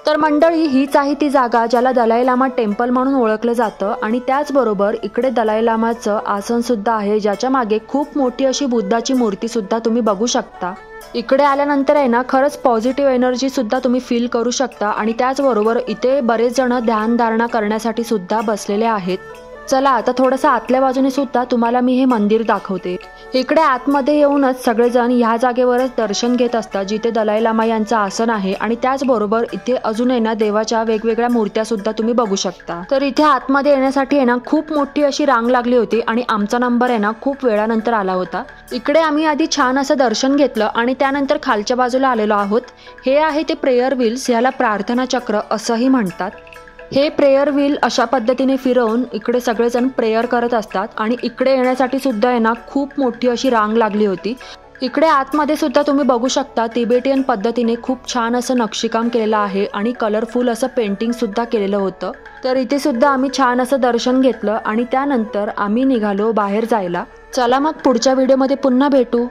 तर मंडळी, हीच आहे ती जागा ज्याला दलाई लामा टेम्पल म्हणून ओळखलं जातं आणि त्याचबरोबर इकडे दलाई लामाचं आसन सुद्धा आहे, ज्याच्या मागे खूप मोठी अशी बुद्धाची मूर्ती सुद्धा तुम्ही बघू शकता। इकडे आल्यानंतर आहे ना, खरंच पॉझिटिव्ह एनर्जी सुद्धा तुम्ही फील करू शकता आणि त्याचबरोबर इथे बरेच जण ध्यानधारणा करण्यासाठी सुद्धा बसलेले आहेत। चला आता थोडंसं आतल्या बाजूने सुद्धा तुम्हाला मी हे मंदिर दाखवते। इकडे आतमध्ये येऊनच सगळेजण ह्या जागेवरच दर्शन घेत असतात जिथे दलाई लामा यांचं आसन आहे आणि त्याचबरोबर इथे अजून आहे ना देवाच्या वेगवेगळ्या मूर्त्या सुद्धा तुम्ही बघू शकता। तर इथे आतमध्ये येण्यासाठी आहे ना खूप मोठी अशी रांग लागली होती आणि आमचा नंबर आहे ना खूप वेळानंतर आला होता। इकडे आम्ही आधी छान असं दर्शन घेतलं आणि त्यानंतर खालच्या बाजूला आलेलो आहोत। हे आहे ते प्रेयर व्हील्स, याला प्रार्थना चक्र असंही म्हणतात। हे प्रेयर व्हील अशा पद्धतीने फिरवून इकडे सगळेजण प्रेयर करत असतात आणि इकडे येण्यासाठी सुद्धा आहे ना खूप मोठी अशी रांग लागली होती। इकडे आतमध्ये सुद्धा तुम्ही बघू शकता तिबेटियन पद्धतीने खूप छान असं नक्षीकाम केलेलं आहे आणि कलरफुल असं पेंटिंग सुद्धा केलेलं होतं। तर इथे सुद्धा आम्ही छान असं दर्शन घेतलं आणि त्यानंतर आम्ही निघालो बाहेर जायला। चला मग पुढच्या व्हिडिओमध्ये पुन्हा भेटू।